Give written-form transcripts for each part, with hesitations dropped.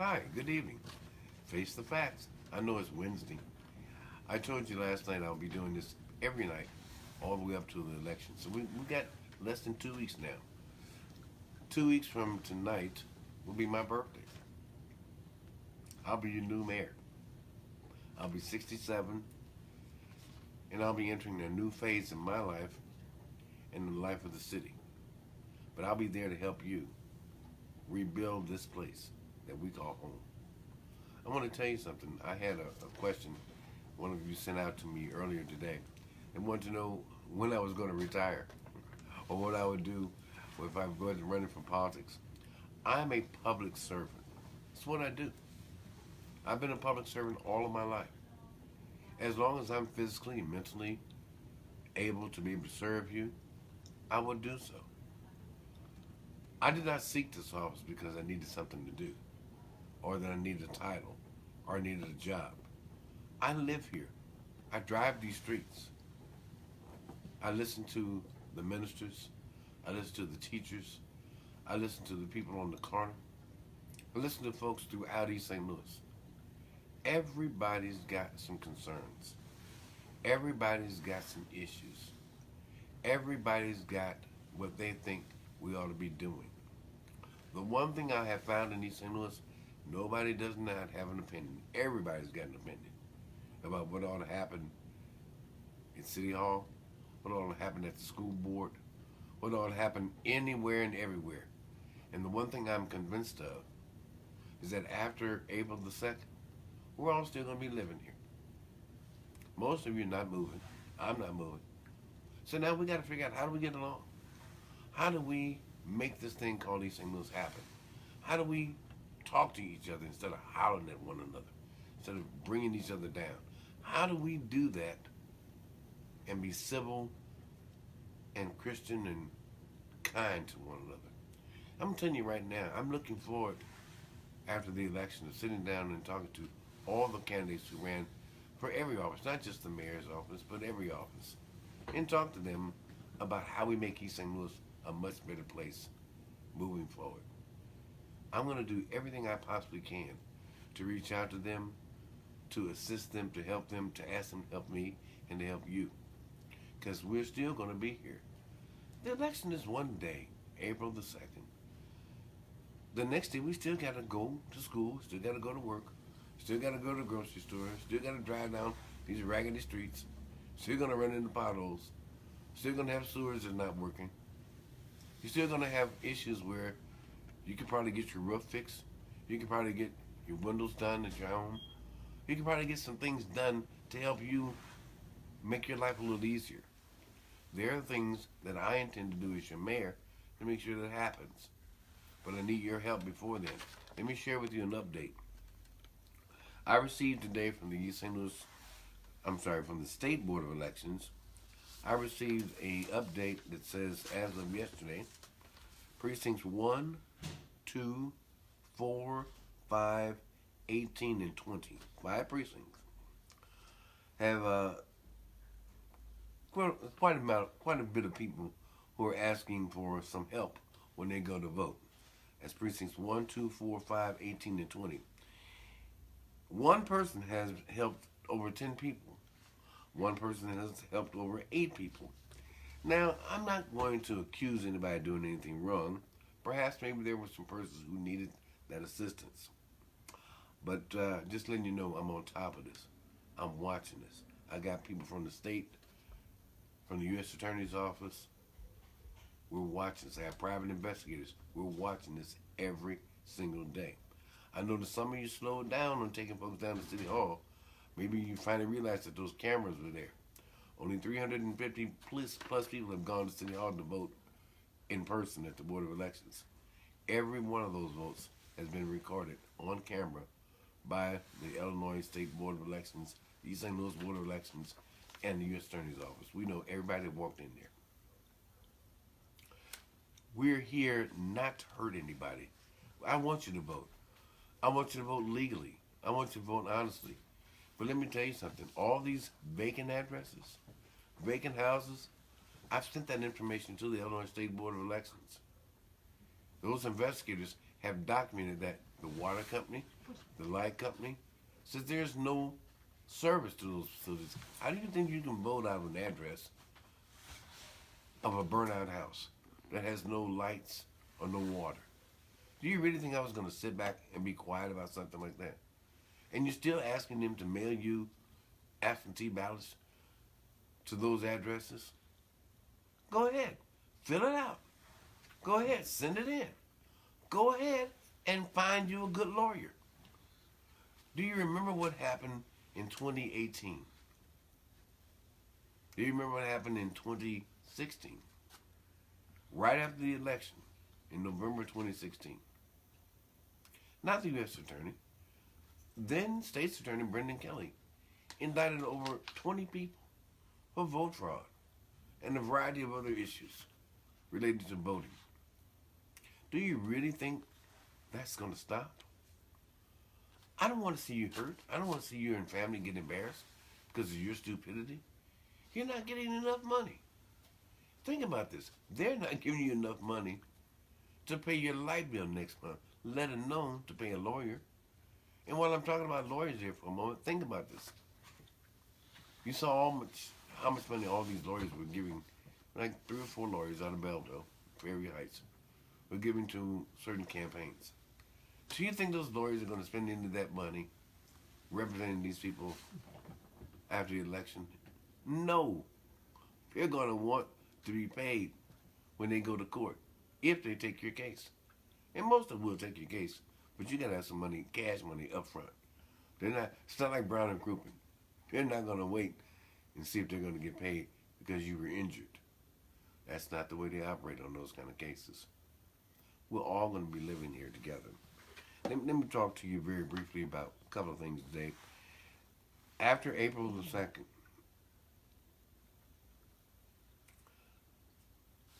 Hi, good evening. Face the facts. I know it's Wednesday. I told you last night I'll be doing this every night, all the way up to the election. So we got less than 2 weeks now. 2 weeks from tonight will be my birthday. I'll be your new mayor. I'll be 67, and I'll be entering a new phase in my life and the life of the city. But I'll be there to help you rebuild this place that we call home. I want to tell you something. I had a question one of you sent out to me earlier today and wanted to know when I was going to retire or what I would do if I wasn't running for politics. I'm a public servant. That's what I do. I've been a public servant all of my life. As long as I'm physically and mentally able to be able to serve you, I will do so. I did not seek this office because I needed something to do, or that I needed a title, or I needed a job. I live here. I drive these streets. I listen to the ministers. I listen to the teachers. I listen to the people on the corner. I listen to folks throughout East St. Louis. Everybody's got some concerns. Everybody's got some issues. Everybody's got what they think we ought to be doing. The one thing I have found in East St. Louis, nobody does not have an opinion. Everybody's got an opinion about what ought to happen in City Hall, what ought to happen at the school board, what ought to happen anywhere and everywhere. And the one thing I'm convinced of is that after April the 2nd, we're all still going to be living here. Most of you are not moving. I'm not moving. So now we got to figure out, how do we get along? How do we make this thing called East St. Louis happen? How do we talk to each other instead of hollering at one another, instead of bringing each other down? How do we do that and be civil and Christian and kind to one another? I'm telling you right now, I'm looking forward after the election to sitting down and talking to all the candidates who ran for every office, not just the mayor's office, but every office, and talk to them about how we make East St. Louis a much better place moving forward. I'm going to do everything I possibly can to reach out to them, to assist them, to help them, to ask them to help me, and to help you. Because we're still going to be here. The election is one day, April the 2nd. The next day, we still got to go to school, still got to go to work, still got to go to the grocery store, still got to drive down these raggedy streets, still going to run into potholes, still going to have sewers that are not working. You're still going to have issues where you could probably get your roof fixed. You could probably get your windows done at your home. You could probably get some things done to help you make your life a little easier. There are things that I intend to do as your mayor to make sure that happens. But I need your help before then. Let me share with you an update. I received today from the from the State Board of Elections, I received a update that says, as of yesterday, precincts 1, 2, 4, 5, 18, and 20, 5 precincts, have quite a bit of people who are asking for some help when they go to vote. That's precincts 1, 2, 4, 5, 18, and 20. One person has helped over 10 people. One person has helped over 8 people. Now, I'm not going to accuse anybody of doing anything wrong. Perhaps maybe there were some persons who needed that assistance. But just letting you know, I'm on top of this. I'm watching this. I got people from the state, from the U.S. Attorney's Office. We're watching this. I have private investigators. We're watching this every single day. I know that some of you slowed down on taking folks down to City Hall. Maybe you finally realized that those cameras were there. Only 350 plus people have gone to City Hall to vote in person at the Board of Elections. Every one of those votes has been recorded on camera by the Illinois State Board of Elections, the East St. Louis Board of Elections, and the U.S. Attorney's Office. We know everybody that walked in there. We're here not to hurt anybody. I want you to vote. I want you to vote legally. I want you to vote honestly. But let me tell you something. All these vacant addresses, vacant houses, I've sent that information to the Illinois State Board of Elections. Those investigators have documented that the water company, the light company, says there's no service to those facilities. How do you think you can vote out an address of a burnout house that has no lights or no water? Do you really think I was going to sit back and be quiet about something like that? And you're still asking them to mail you absentee ballots to those addresses? Go ahead, fill it out. Go ahead, send it in. Go ahead and find you a good lawyer. Do you remember what happened in 2018? Do you remember what happened in 2016? Right after the election, in November 2016. Not the U.S. Attorney, then State's Attorney Brendan Kelly indicted over 20 people for vote fraud and a variety of other issues related to voting. Do you really think that's going to stop? I don't want to see you hurt. I don't want to see you and family get embarrassed because of your stupidity. You're not getting enough money. Think about this. They're not giving you enough money to pay your light bill next month, let alone to pay a lawyer. And while I'm talking about lawyers here for a moment, think about this. You saw how much money all these lawyers were giving, like 3 or 4 lawyers out of Belleville, Prairie Heights, were giving to certain campaigns. Do you think those lawyers are going to spend any of that money representing these people after the election? No. They're going to want to be paid when they go to court, if they take your case. And most of them will take your case, but you got to have some money, cash money up front. It's not like Brown and Crouppen. They're not going to wait and see if they're going to get paid because you were injured. That's not the way they operate on those kind of cases. We're all going to be living here together. Let me talk to you very briefly about a couple of things today. After April the 2nd,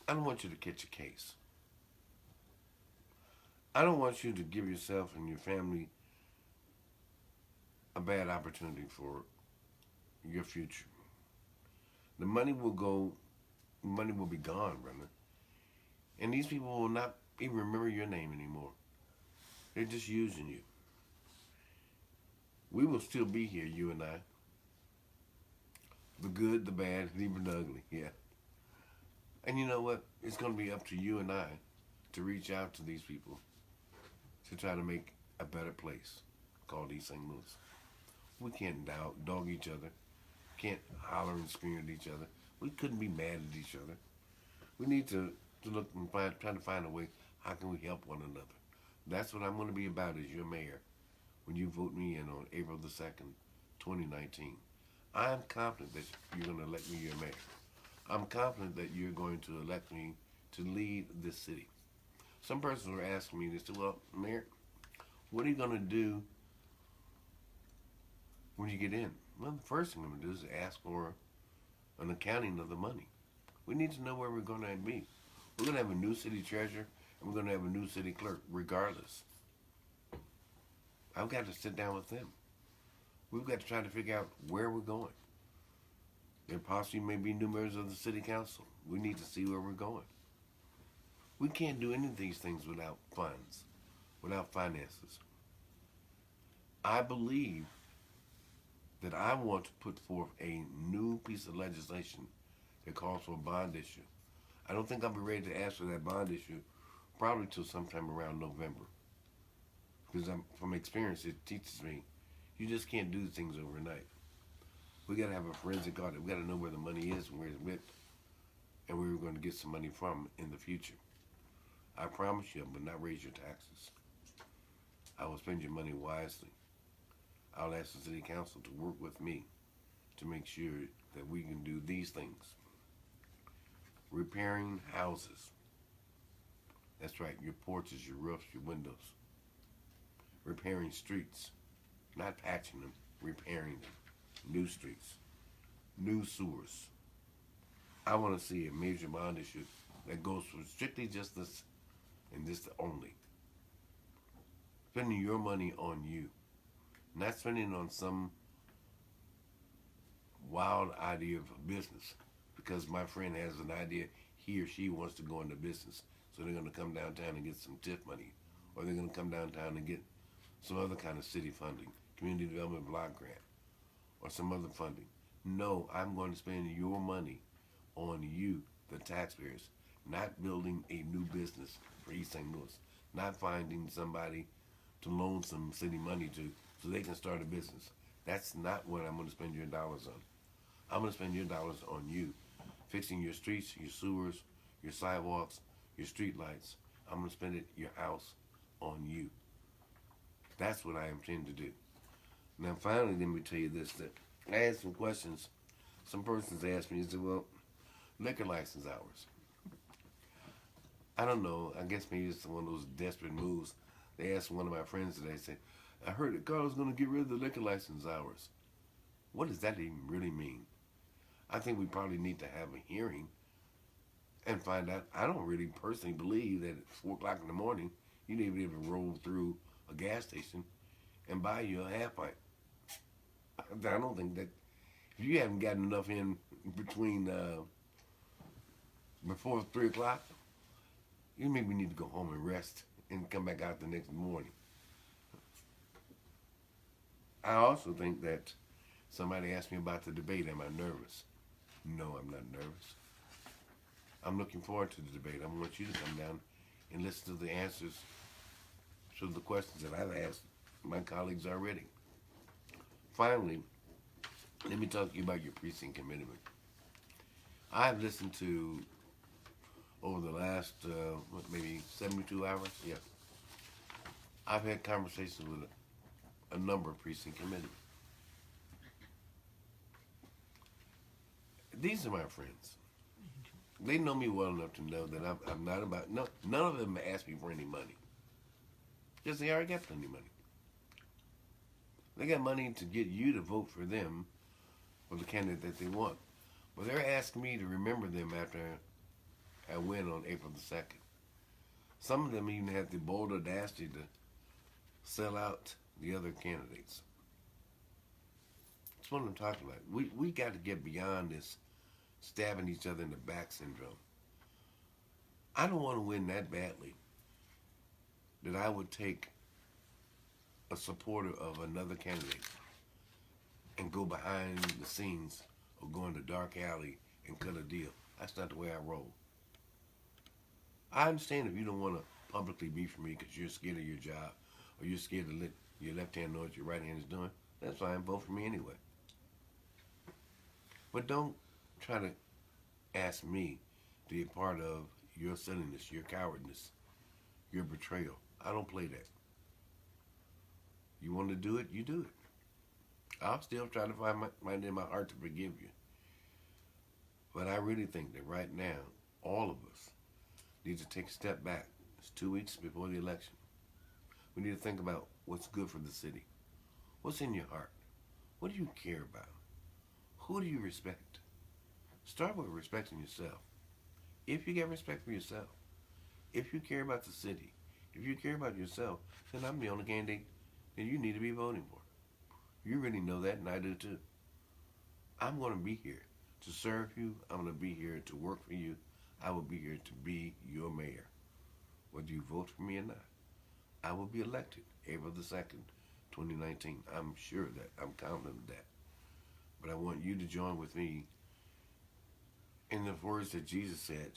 I don't want you to catch a case. I don't want you to give yourself and your family a bad opportunity for your future. The money will be gone, brother. And these people will not even remember your name anymore. They're just using you. We will still be here, you and I. The good, the bad, and even the ugly, yeah. And you know what? It's going to be up to you and I to reach out to these people to try to make a better place called East St. Louis. We can't dog each other. Can't holler and scream at each other. We couldn't be mad at each other. We need to look and try to find a way, how can we help one another? That's what I'm going to be about as your mayor when you vote me in on April the 2nd, 2019. I'm confident that you're going to elect me your mayor. I'm confident that you're going to elect me to lead this city. Some persons were asking me, they said, well, Mayor, what are you going to do when you get in? Well, the first thing I'm going to do is ask for an accounting of the money. We need to know where we're going to be. We're going to have a new city treasurer, and we're going to have a new city clerk, regardless. I've got to sit down with them. We've got to try to figure out where we're going. There possibly may be new members of the city council. We need to see where we're going. We can't do any of these things without funds, without finances. I believe that I want to put forth a new piece of legislation that calls for a bond issue. I don't think I'll be ready to ask for that bond issue probably till sometime around November. Because from experience, it teaches me you just can't do things overnight. We got to have a forensic audit. We got to know where the money is and where it's with, and where we're going to get some money from in the future. I promise you, I will not raise your taxes. I will spend your money wisely. I'll ask the city council to work with me to make sure that we can do these things. Repairing houses. That's right, your porches, your roofs, your windows. Repairing streets. Not patching them, repairing them. New streets. New sewers. I want to see a major bond issue that goes for strictly just this and this only. Spending your money on you. Not spending it on some wild idea of a business. Because my friend has an idea he or she wants to go into business. So they're going to come downtown and get some tip money. or they're going to come downtown and get some other kind of city funding, community development block grant, or some other funding. No, I'm going to spend your money on you, the taxpayers, not building a new business for East St. Louis, not finding somebody to loan some city money to so they can start a business. That's not what I'm going to spend your dollars on. I'm going to spend your dollars on you, fixing your streets, your sewers, your sidewalks, your street lights. I'm going to spend it, your house, on you. That's what I intend to do. Now, finally, let me tell you this, that I had some questions. Some persons asked me, they said, well, liquor license hours. I don't know. I guess maybe it's one of those desperate moves. They asked one of my friends today, said, I heard that Carl's going to get rid of the liquor license hours. What does that even really mean? I think we probably need to have a hearing and find out. I don't really personally believe that at 4 o'clock in the morning, you need to be able to roll through a gas station and buy you a half pint. I don't think that if you haven't gotten enough in between before 3 o'clock, you maybe need to go home and rest and come back out the next morning. I also think that somebody asked me about the debate. Am I nervous? No, I'm not nervous. I'm looking forward to the debate. I want you to come down and listen to the answers to the questions that I've asked my colleagues already. Finally, let me talk to you about your precinct commitment. I've listened to, over the last, maybe 72 hours? Yeah. I've had conversations with a number of precinct committees. These are my friends. They know me well enough to know that I'm not about, no, none of them ask me for any money. Because they already got plenty of money. They got money to get you to vote for them, for the candidate that they want. But they're asking me to remember them after I win on April the 2nd. Some of them even have the bold audacity to sell out the other candidates. That's what I'm talking about. We got to get beyond this stabbing each other in the back syndrome. I don't want to win that badly that I would take a supporter of another candidate and go behind the scenes or go in the dark alley and cut a deal. That's not the way I roll. I understand if you don't want to publicly be for me because you're scared of your job or you're scared to let your left hand know what your right hand is doing. That's fine. Vote for me anyway. But don't try to ask me to be a part of your silliness, your cowardness, your betrayal. I don't play that. You want to do it, you do it. I'll still try to find in my heart to forgive you. But I really think that right now, all of us need to take a step back. It's 2 weeks before the election. We need to think about what's good for the city. What's in your heart? What do you care about? Who do you respect? Start with respecting yourself. If you get respect for yourself, if you care about the city, if you care about yourself, then I'm the only candidate that you need to be voting for. You really know that, and I do too. I'm going to be here to serve you. I'm going to be here to work for you. I will be here to be your mayor. Whether you vote for me or not, I will be elected April the 2nd, 2019. I'm sure of that. I'm confident of that. But I want you to join with me in the words that Jesus said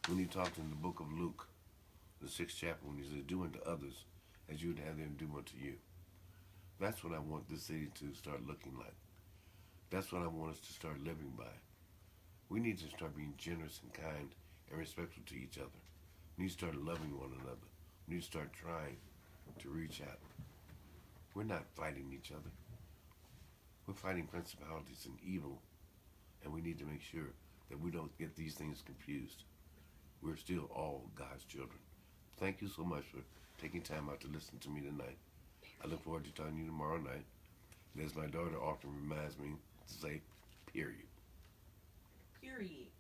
when he talked in the book of Luke, the 6th chapter, when he said, do unto others as you would have them do unto you. That's what I want this city to start looking like. That's what I want us to start living by. We need to start being generous and kind and respectful to each other. We need to start loving one another. We need to start trying to reach out. We're not fighting each other. We're fighting principalities and evil, and we need to make sure that we don't get these things confused. We're still all God's children. Thank you so much for taking time out to listen to me tonight. I look forward to talking to you tomorrow night. And as my daughter often reminds me to say, period. Period.